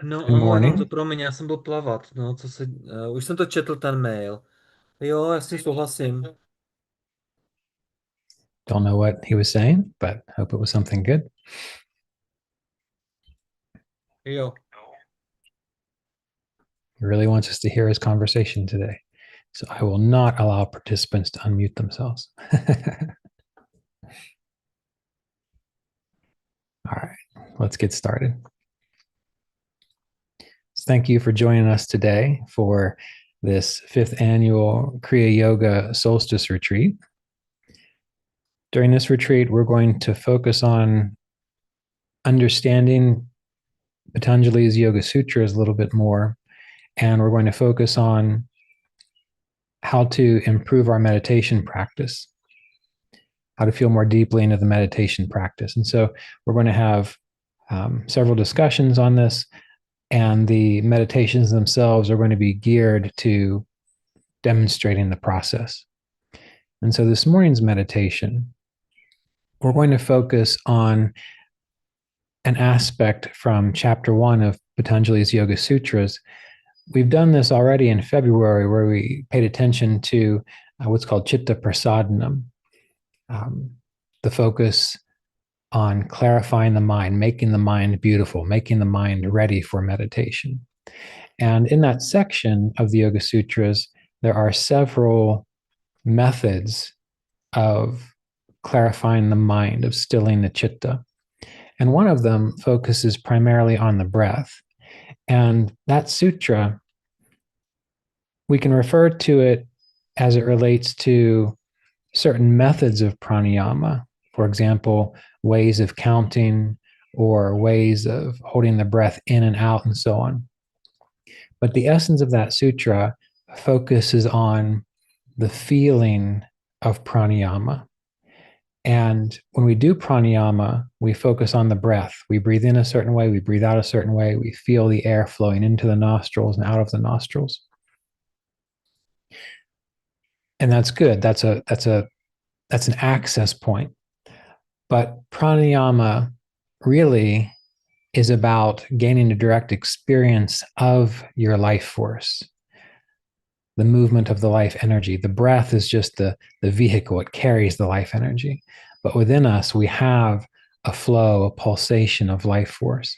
No Good ale Honzo, morning. promiň, já jsem byl plavat, no, už jsem to četl, ten mail. Jo, já s tím souhlasím. Don't know what he was saying, but hope it was something good. Jo. He really wants us to hear his conversation today. So I will not allow participants to unmute themselves. All right, let's get started. So thank you for joining us today for this fifth annual Kriya Yoga Solstice retreat. During this retreat, we're going to focus on understanding Patanjali's Yoga Sutras a little bit more, and we're going to focus on how to improve our meditation practice, how to feel more deeply into the meditation practice. And so we're going to have several discussions on this, and the meditations themselves are going to be geared to demonstrating the process. And so this morning's meditation, we're going to focus on an aspect from chapter 1 of Patanjali's Yoga Sutras. We've done this already in February, where we paid attention to what's called Chitta Prasadanam, um, the focus on clarifying the mind, making the mind beautiful, making the mind ready for meditation. And in that section of the Yoga Sutras, there are several methods of clarifying the mind, of stilling the chitta. And one of them focuses primarily on the breath. And that sutra, we can refer to it as it relates to certain methods of pranayama, for example, ways of counting or ways of holding the breath in and out, and so on. But the essence of that sutra focuses on the feeling of pranayama. And when we do pranayama, we focus on the breath. We breathe in a certain way, we breathe out a certain way, we feel the air flowing into the nostrils and out of the nostrils. And that's good. That's an access point. But pranayama really is about gaining a direct experience of your life force, the movement of the life energy. The breath is just the vehicle, it carries the life energy. But within us, we have a flow, a pulsation of life force.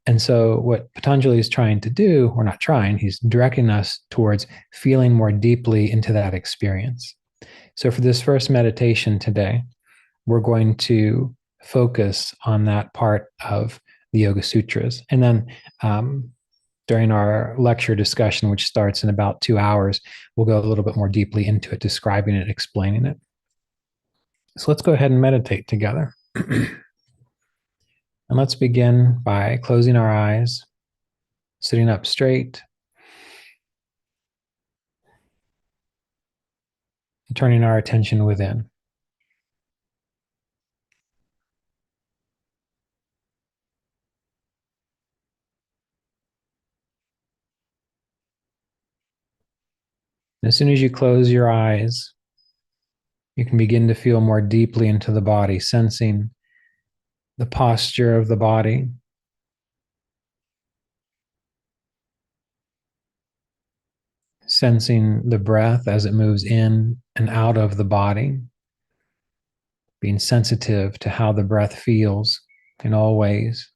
And so, what Patanjali is trying to do, or not trying, he's directing us towards feeling more deeply into that experience. So, for this first meditation today, we're going to focus on that part of the Yoga Sutras. And then during our lecture discussion, which starts in about 2 hours, we'll go a little bit more deeply into it, describing it, explaining it. So let's go ahead and meditate together. And let's begin by closing our eyes, sitting up straight, and turning our attention within. As soon as you close your eyes, you can begin to feel more deeply into the body, sensing the posture of the body, sensing the breath as it moves in and out of the body, being sensitive to how the breath feels in all ways.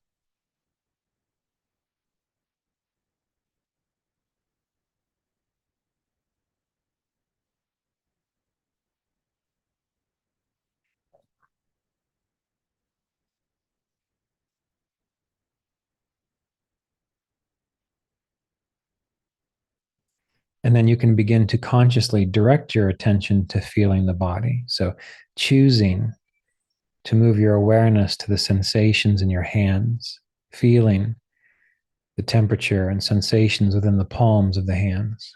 And then you can begin to consciously direct your attention to feeling the body. So choosing to move your awareness to the sensations in your hands, feeling the temperature and sensations within the palms of the hands.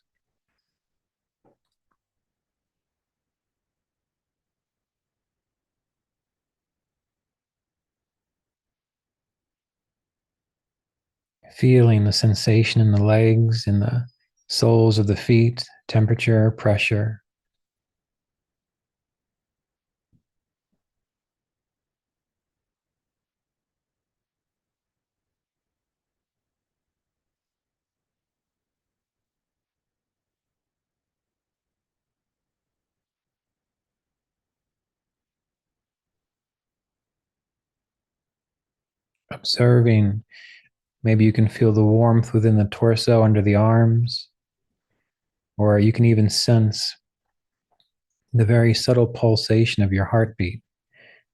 Feeling the sensation in the legs, in the soles of the feet, temperature, pressure. observing. Maybe you can feel the warmth within the torso under the arms, or you can even sense the very subtle pulsation of your heartbeat.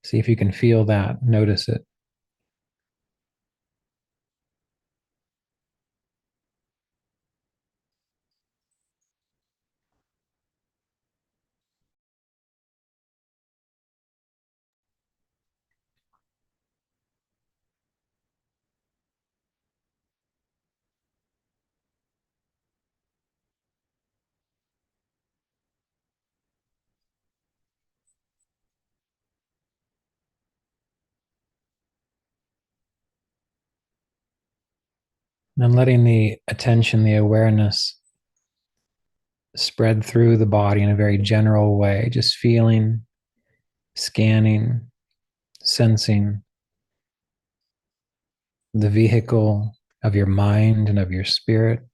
See if you can feel that, notice it. And letting the attention, the awareness spread through the body in a very general way, just feeling, scanning, sensing the vehicle of your mind and of your spirit,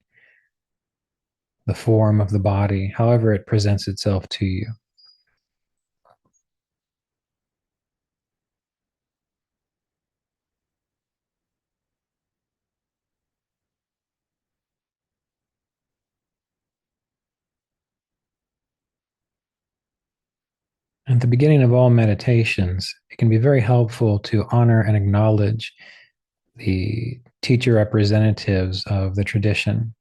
the form of the body, however it presents itself to you. At the beginning of all meditations, it can be very helpful to honor and acknowledge the teacher representatives of the tradition.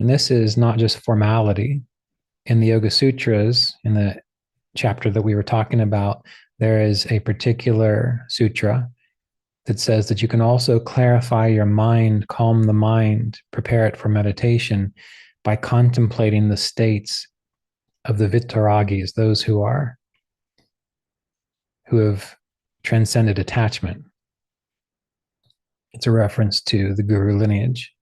And this is not just formality. In the Yoga Sutras, in the chapter that we were talking about, there is a particular sutra that says that you can also clarify your mind, calm the mind, prepare it for meditation by contemplating the states of the Vittaragis, those who have transcended attachment. It's a reference to the Guru lineage.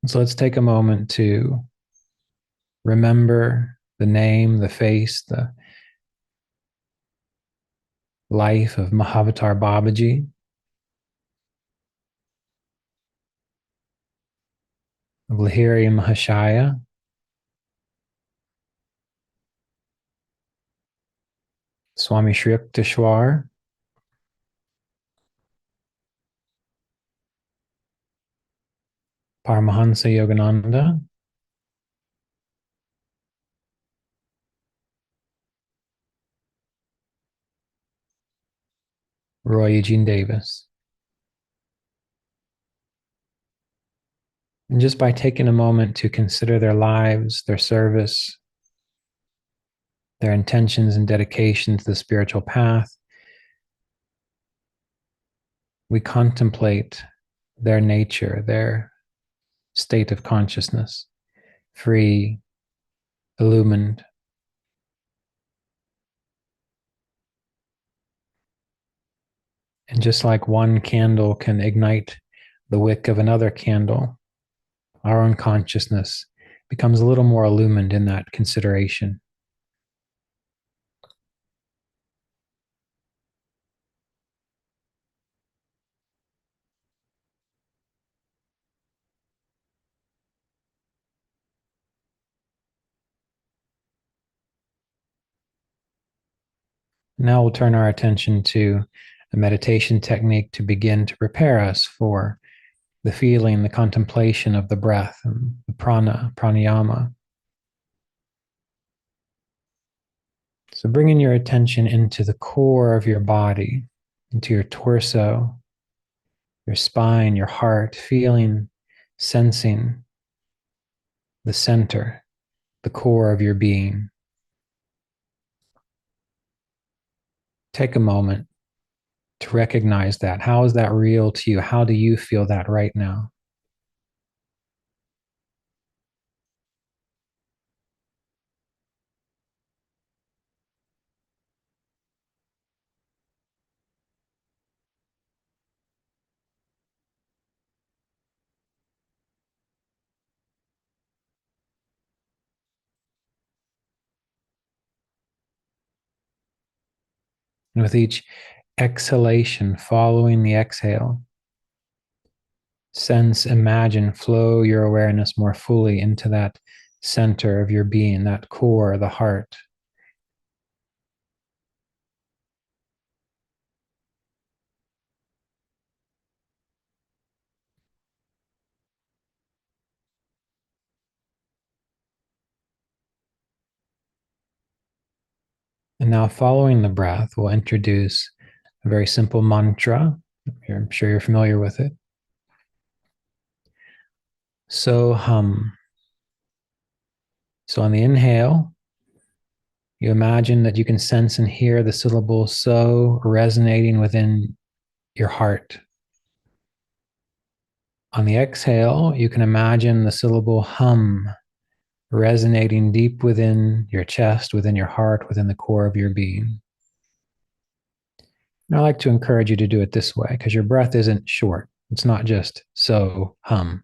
So let's take a moment to remember the name, the face, the life of Mahavatar Babaji, of Lahiri Mahashaya, Swami Shri Yukteswar, Paramahansa Yogananda, Roy Eugene Davis. And just by taking a moment to consider their lives, their service, their intentions and dedication to the spiritual path, we contemplate their nature, their state of consciousness, free, illumined. And just like one candle can ignite the wick of another candle, our own consciousness becomes a little more illumined in that consideration. Now we'll turn our attention to a meditation technique to begin to prepare us for the feeling, the contemplation of the breath and the pranayama. So bringing your attention into the core of your body, into your torso, your spine, your heart, feeling, sensing the center, the core of your being. Take a moment to recognize that. How is that real to you? How do you feel that right now? And with each exhalation, following the exhale, sense, imagine, flow your awareness more fully into that center of your being, that core, the heart. And now, following the breath, we'll introduce a very simple mantra. I'm sure you're familiar with it. So hum. So on the inhale, you imagine that you can sense and hear the syllable so resonating within your heart. On the exhale, you can imagine the syllable hum resonating deep within your chest, within your heart, within the core of your being. And I like to encourage you to do it this way because your breath isn't short. It's not just so hum.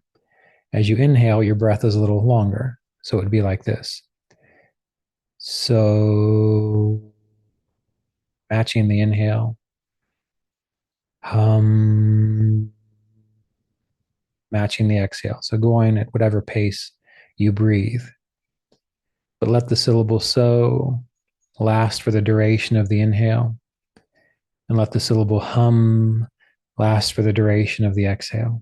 As you inhale, your breath is a little longer. So it would be like this. So matching the inhale, hum, matching the exhale. So going at whatever pace you breathe. But let the syllable so last for the duration of the inhale, and let the syllable hum last for the duration of the exhale.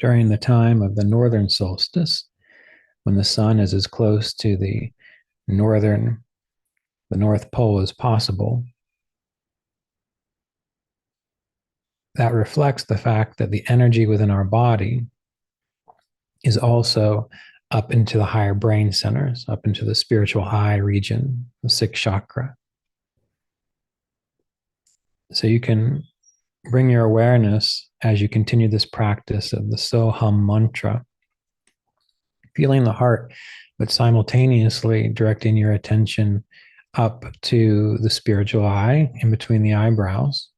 During the time of the northern solstice, when the sun is as close to the North Pole as possible, that reflects the fact that the energy within our body is also up into the higher brain centers, up into the spiritual eye region, the sixth chakra. So you can bring your awareness as you continue this practice of the So Hum mantra, feeling the heart, but simultaneously directing your attention up to the spiritual eye in between the eyebrows.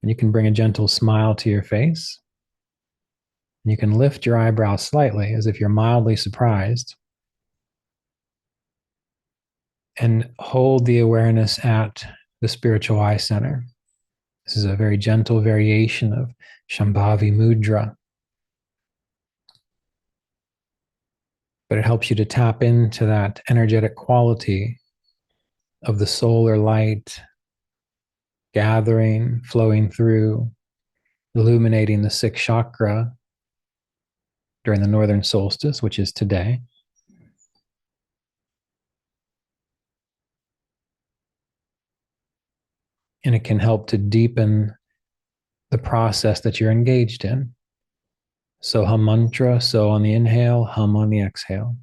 And you can bring a gentle smile to your face. And you can lift your eyebrows slightly as if you're mildly surprised. And hold the awareness at the spiritual eye center. This is a very gentle variation of Shambhavi Mudra, but it helps you to tap into that energetic quality of the solar light gathering, flowing through, illuminating the sixth chakra during the northern solstice, which is today. And it can help to deepen the process that you're engaged in. So hum mantra, so on the inhale, hum on the exhale.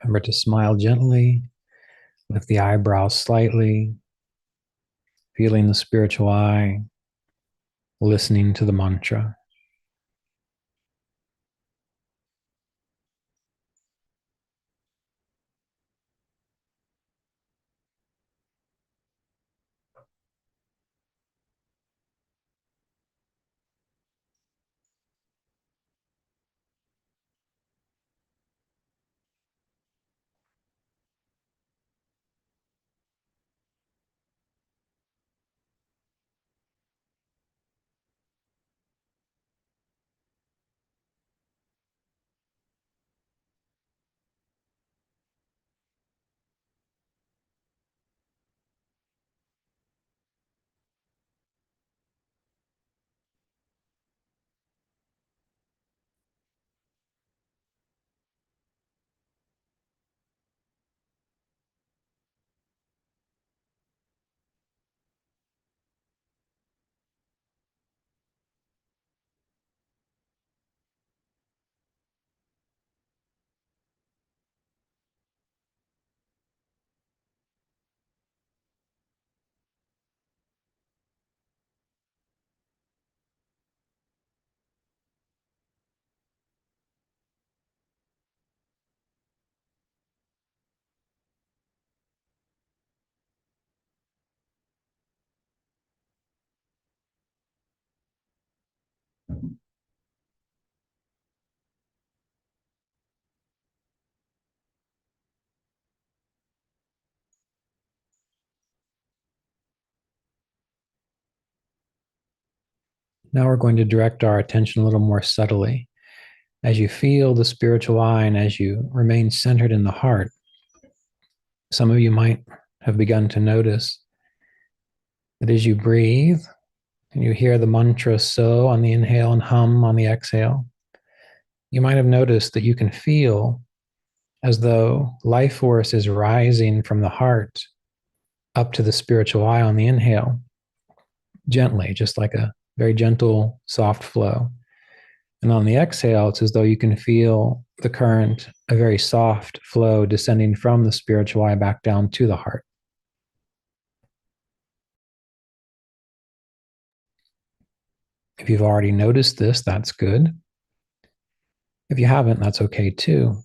Remember to smile gently, lift the eyebrows slightly, feeling the spiritual eye, listening to the mantra. Now we're going to direct our attention a little more subtly. As you feel the spiritual eye and as you remain centered in the heart, Some of you might have begun to notice that as you breathe and you hear the mantra so on the inhale and hum on the exhale, you might have noticed that you can feel as though life force is rising from the heart up to the spiritual eye on the inhale, gently, just like a very gentle, soft flow. And on the exhale, it's as though you can feel the current, a very soft flow descending from the spiritual eye back down to the heart. If you've already noticed this, that's good. If you haven't, that's okay too.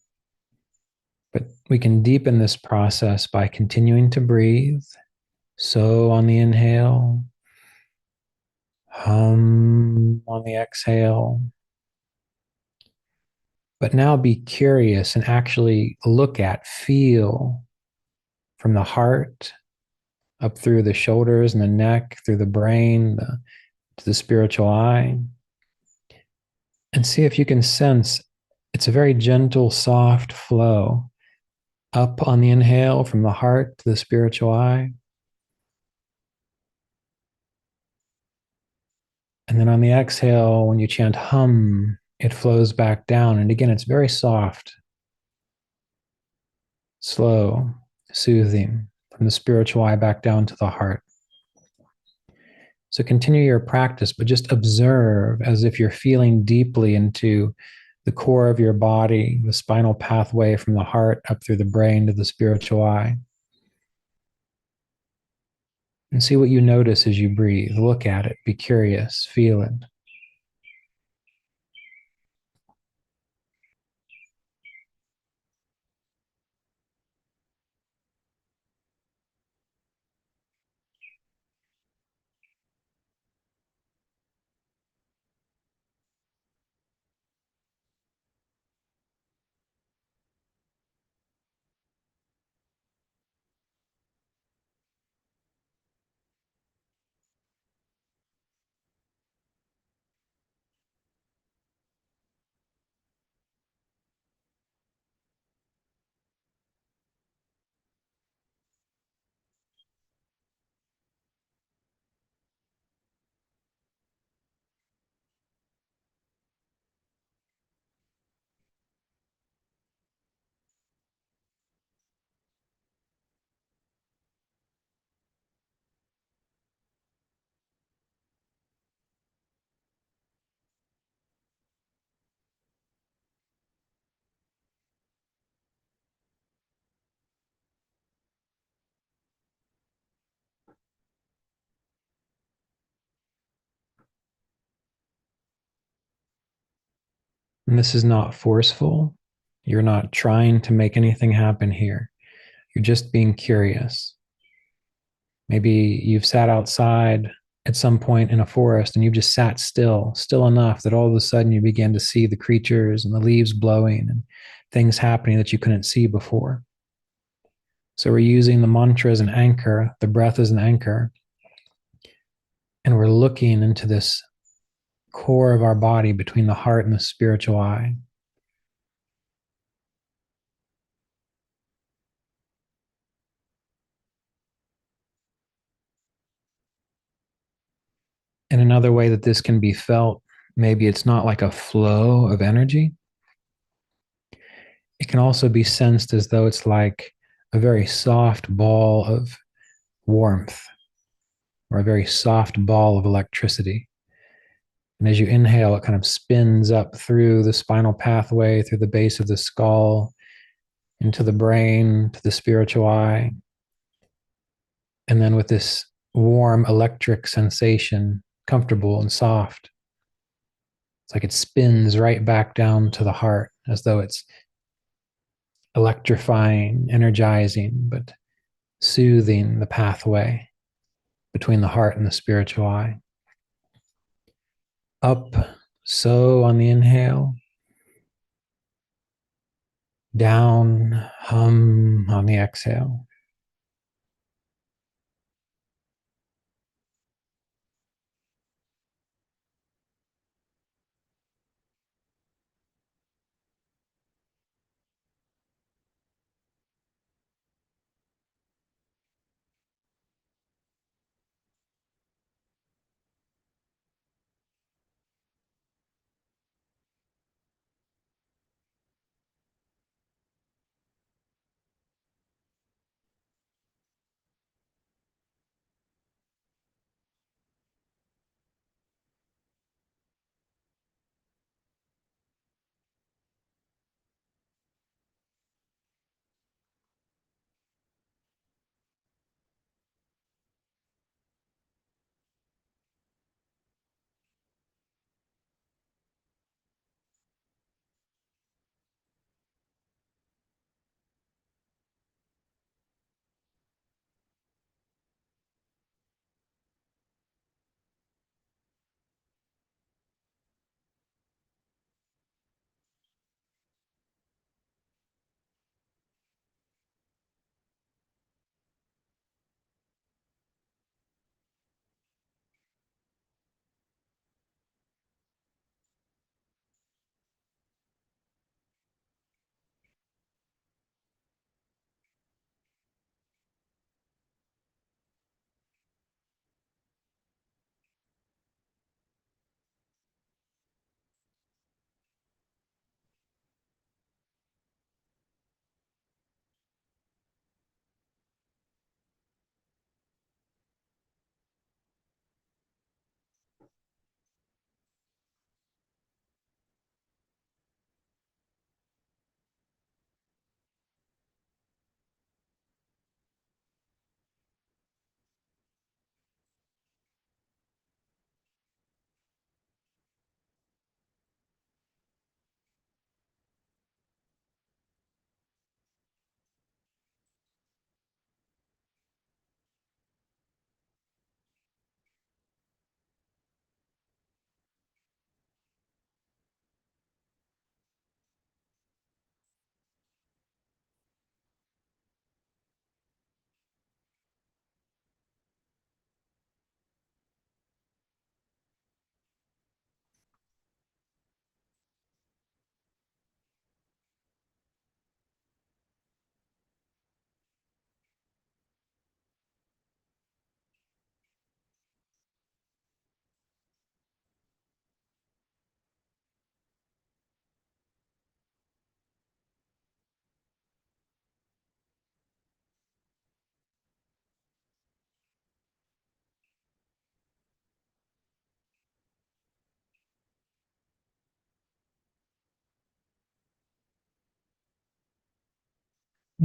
But we can deepen this process by continuing to breathe. So on the inhale, hum on the exhale. But now be curious and actually look at, feel from the heart up through the shoulders and the neck, through the brain, to the spiritual eye, and see if you can sense it's a very gentle, soft flow up on the inhale from the heart to the spiritual eye. And then on the exhale, when you chant hum, it flows back down. And again, it's very soft, slow, soothing from the spiritual eye back down to the heart. So continue your practice, but just observe as if you're feeling deeply into the core of your body, the spinal pathway from the heart up through the brain to the spiritual eye. And see what you notice as you breathe. Look at it, be curious, feel it. And this is not forceful. You're not trying to make anything happen here. You're just being curious. Maybe you've sat outside at some point in a forest and you've just sat still, still enough that all of a sudden you begin to see the creatures and the leaves blowing and things happening that you couldn't see before. So we're using the mantra as an anchor, the breath as an anchor, and we're looking into this core of our body between the heart and the spiritual eye. And another way that this can be felt, maybe it's not like a flow of energy. It can also be sensed as though it's like a very soft ball of warmth or a very soft ball of electricity. And as you inhale, it kind of spins up through the spinal pathway, through the base of the skull, into the brain, to the spiritual eye. And then with this warm electric sensation, comfortable and soft, it's like it spins right back down to the heart as though it's electrifying, energizing, but soothing the pathway between the heart and the spiritual eye. Up, so on the inhale. Down, hum on the exhale.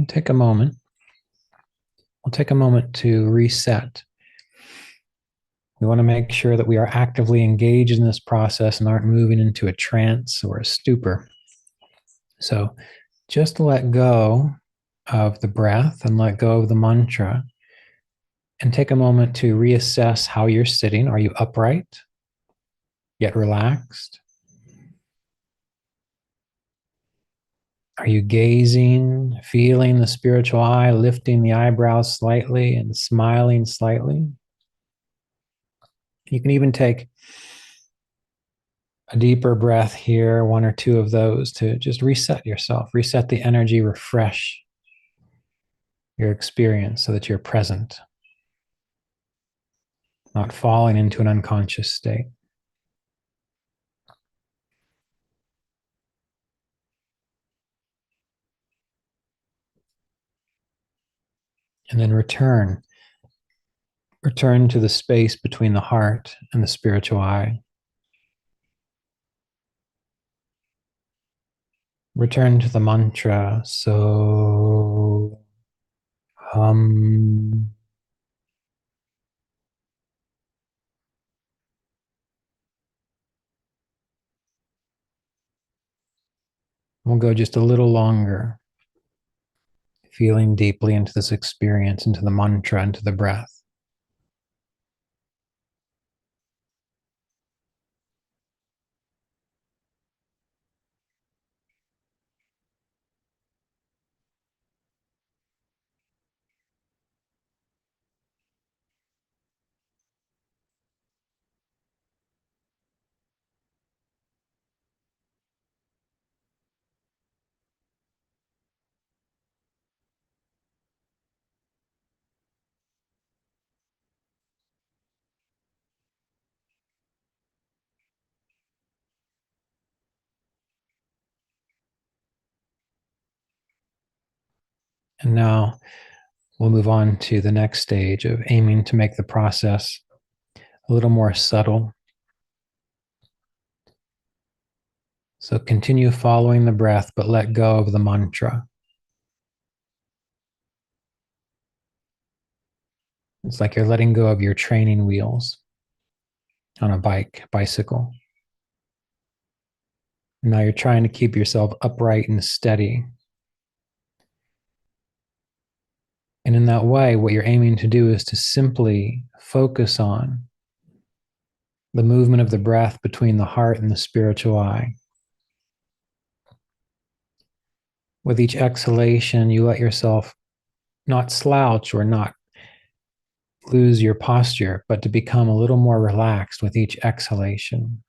take a moment. We'll take a moment to reset. We want to make sure that we are actively engaged in this process and aren't moving into a trance or a stupor. So just let go of the breath and let go of the mantra and take a moment to reassess how you're sitting. Are you upright, yet relaxed? Are you gazing, feeling the spiritual eye, lifting the eyebrows slightly and smiling slightly? You can even take a deeper breath here, one or two of those, to just reset yourself, reset the energy, refresh your experience so that you're present, not falling into an unconscious state. And then return to the space between the heart and the spiritual eye. Return to the mantra. So, we'll go just a little longer, feeling deeply into this experience, into the mantra, into the breath. And now we'll move on to the next stage of aiming to make the process a little more subtle. So continue following the breath, but let go of the mantra. It's like you're letting go of your training wheels on a bicycle. And now you're trying to keep yourself upright and steady. And in that way, what you're aiming to do is to simply focus on the movement of the breath between the heart and the spiritual eye. With each exhalation, you let yourself not slouch or not lose your posture, but to become a little more relaxed with each exhalation.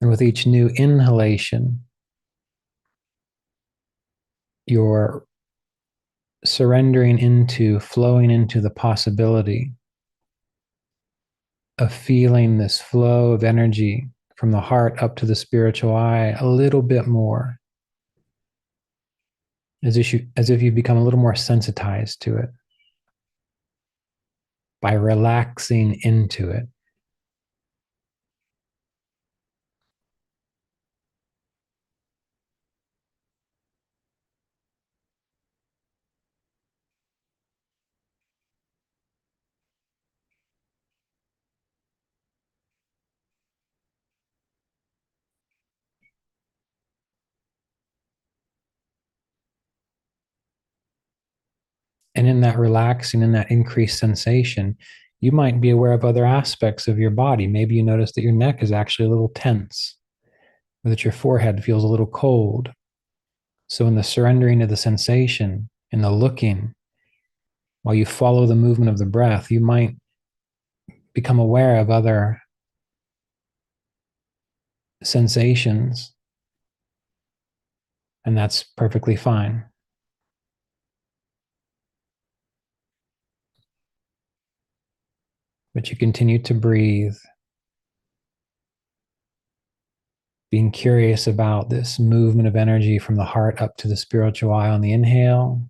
And with each new inhalation, you're surrendering into, flowing into the possibility of feeling this flow of energy from the heart up to the spiritual eye a little bit more, as if you become a little more sensitized to it by relaxing into it. And in that relaxing, in that increased sensation, you might be aware of other aspects of your body. Maybe you notice that your neck is actually a little tense, or that your forehead feels a little cold. So in the surrendering of the sensation, in the looking, while you follow the movement of the breath, you might become aware of other sensations, and that's perfectly fine. But you continue to breathe, being curious about this movement of energy from the heart up to the spiritual eye on the inhale,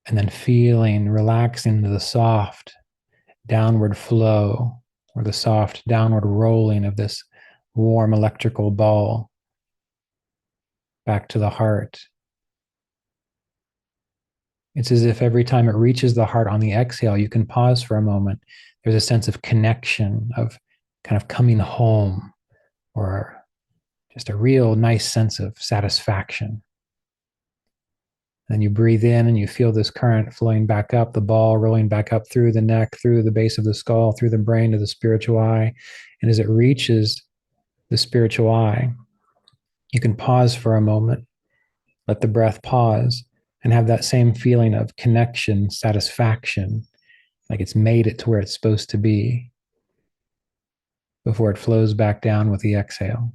and then feeling, relaxing into the soft downward flow or the soft downward rolling of this warm electrical ball back to the heart. It's as if every time it reaches the heart on the exhale, you can pause for a moment. There's a sense of connection, of kind of coming home, or just a real nice sense of satisfaction. Then you breathe in and you feel this current flowing back up, the ball rolling back up through the neck, through the base of the skull, through the brain to the spiritual eye. And as it reaches the spiritual eye, you can pause for a moment, let the breath pause, and have that same feeling of connection, satisfaction, like it's made it to where it's supposed to be before it flows back down with the exhale.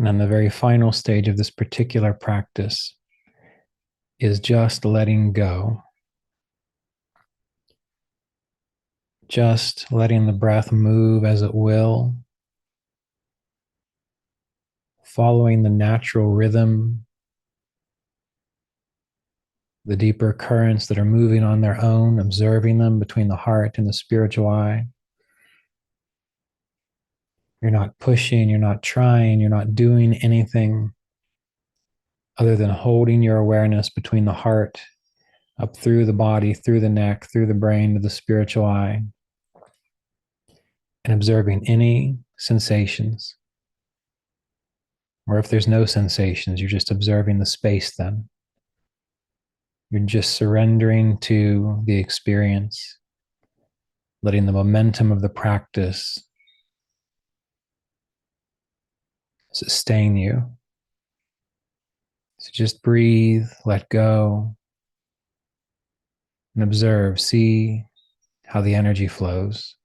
And then the very final stage of this particular practice is just letting go, just letting the breath move as it will, following the natural rhythm, the deeper currents that are moving on their own, observing them between the heart and the spiritual eye. You're not pushing, you're not trying, you're not doing anything other than holding your awareness between the heart, up through the body, through the neck, through the brain to the spiritual eye, and observing any sensations. Or if there's no sensations, you're just observing the space then. You're just surrendering to the experience, letting the momentum of the practice sustain you. So just breathe, let go, and observe. See how the energy flows.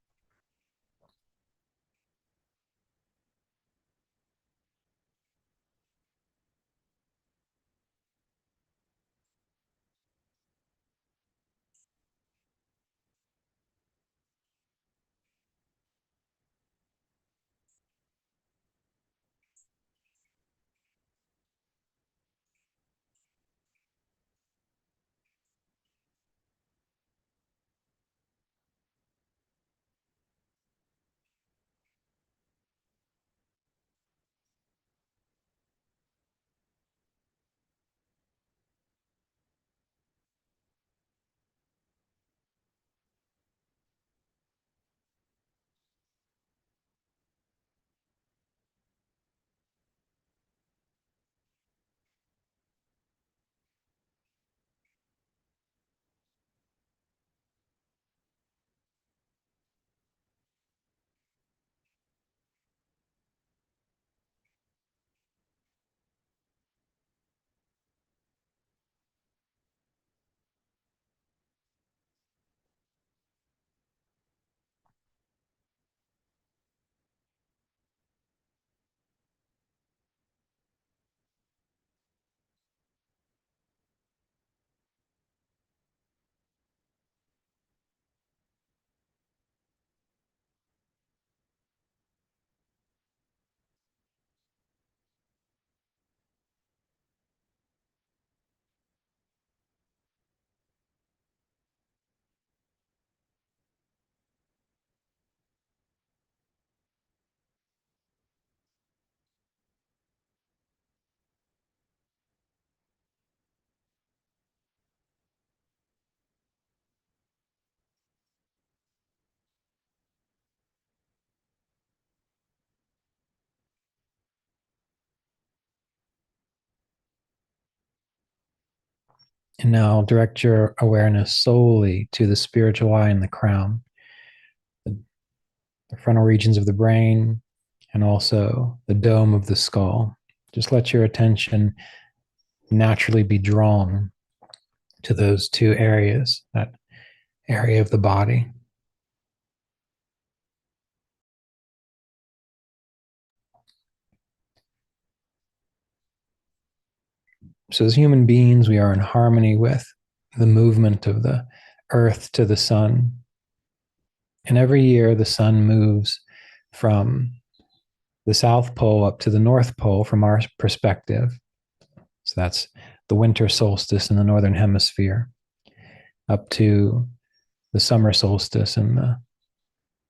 And now direct your awareness solely to the spiritual eye in the crown, the frontal regions of the brain, and also the dome of the skull. Just let your attention naturally be drawn to those two areas, that area of the body. So, as human beings, we are in harmony with the movement of the earth to the sun. And every year, the sun moves from the South Pole up to the North Pole from our perspective. So, that's the winter solstice in the Northern Hemisphere, up to the summer solstice in the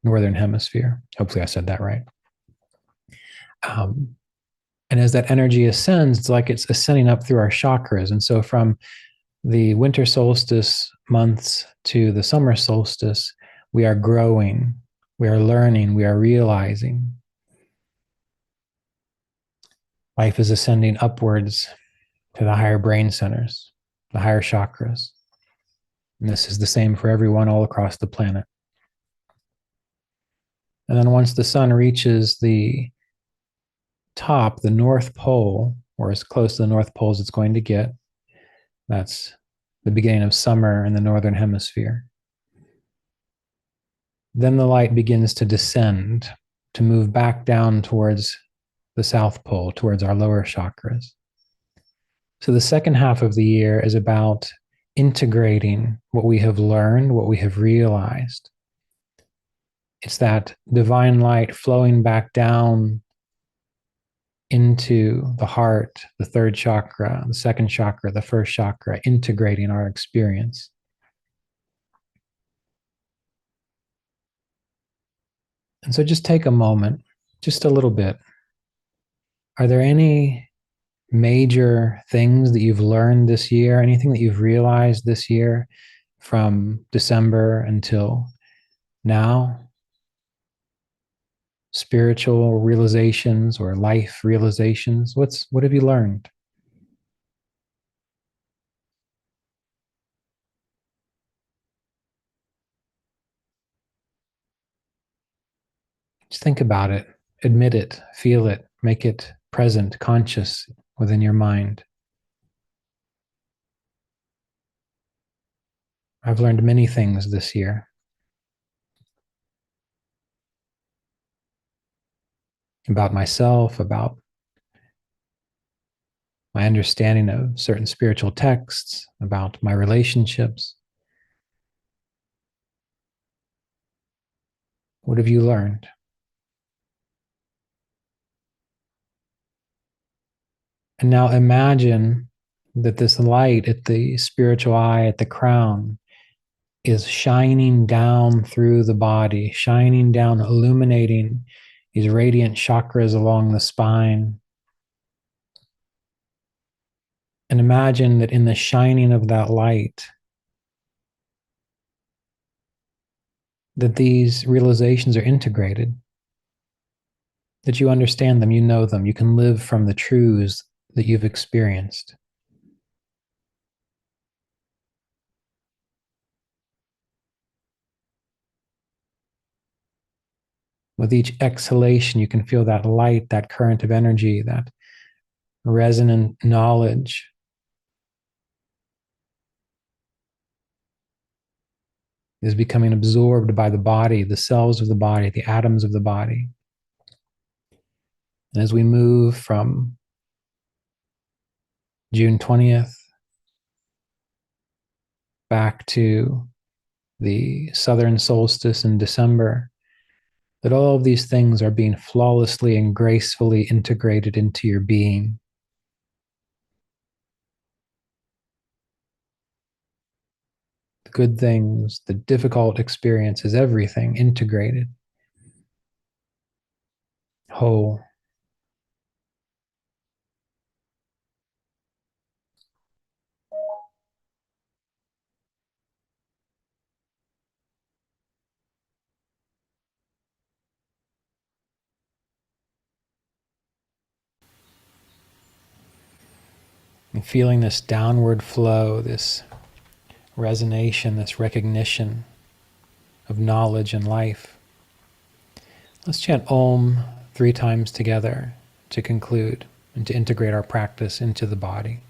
Northern Hemisphere. Hopefully, I said that right. Um, and as that energy ascends, it's like it's ascending up through our chakras. And so, from the winter solstice months to the summer solstice, we are growing, we are learning, we are realizing. Life is ascending upwards to the higher brain centers, the higher chakras. And this is the same for everyone all across the planet. And then once the sun reaches the top, the North Pole, or as close to the North Pole as it's going to get, that's the beginning of summer in the Northern Hemisphere. Then the light begins to descend, to move back down towards the South Pole, towards our lower chakras. So the second half of the year is about integrating what we have learned, what we have realized. It's that divine light flowing back down into the heart, the third chakra, the second chakra, the first chakra, integrating our experience. And so just take a moment, just a little bit. Are there any major things that you've learned this year, anything that you've realized this year from December until now? Spiritual realizations or life realizations? What have you learned? Just think about it, admit it, feel it, make it present, conscious within your mind. I've learned many things this year about myself, about my understanding of certain spiritual texts, about my relationships. What have you learned? And now imagine that this light at the spiritual eye, at the crown, is shining down through the body, shining down, illuminating these radiant chakras along the spine. And imagine that in the shining of that light, that these realizations are integrated, that you understand them, you know them, you can live from the truths that you've experienced. With each exhalation, you can feel that light, that current of energy, that resonant knowledge is becoming absorbed by the body, the cells of the body, the atoms of the body. And as we move from June 20th back to the southern solstice in December, that all of these things are being flawlessly and gracefully integrated into your being. The good things, the difficult experiences, everything integrated, whole. And feeling this downward flow, this resonation, this recognition of knowledge and life. Let's chant Om 3 times together to conclude and to integrate our practice into the body.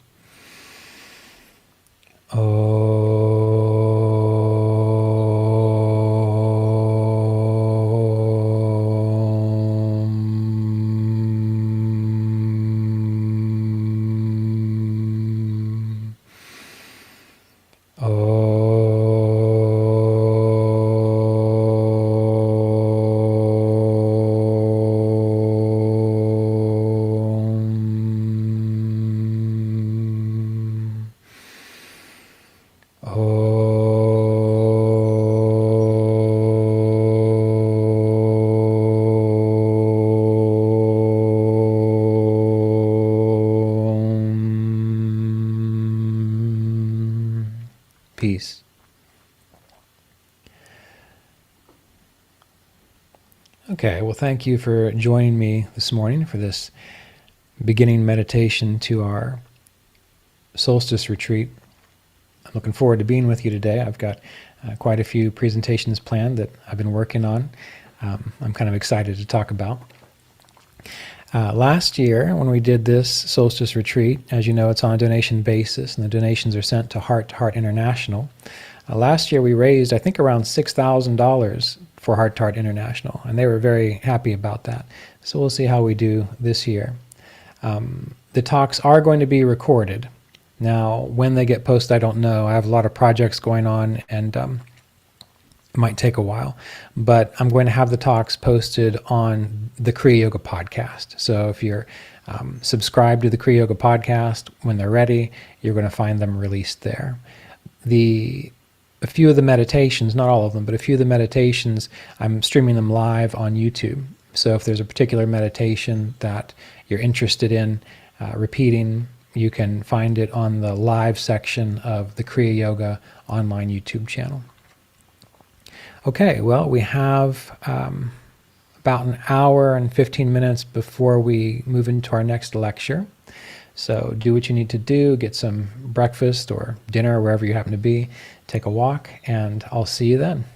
Peace. Okay, well, thank you for joining me this morning for this beginning meditation to our Solstice retreat. I'm looking forward to being with you today. I've got quite a few presentations planned that I've been working on. I'm kind of excited to talk about. Last year, when we did this Solstice retreat, as you know, it's on a donation basis, and the donations are sent to Heart International. Last year, we raised, I think, around $6,000 for Heart International, and they were very happy about that. So we'll see how we do this year. The talks are going to be recorded. Now, when they get posted, I don't know. I have a lot of projects going on, and it might take a while, but I'm going to have the talks posted on the Kriya Yoga podcast. So if you're subscribed to the Kriya Yoga podcast, when they're ready, you're going to find them released there. A few of the meditations, not all of them, but a few of the meditations, I'm streaming them live on YouTube. So if there's a particular meditation that you're interested in repeating, you can find it on the live section of the Kriya Yoga online YouTube channel. Okay, well, we have about an hour and 15 minutes before we move into our next lecture. So do what you need to do, get some breakfast or dinner, wherever you happen to be, take a walk, and I'll see you then.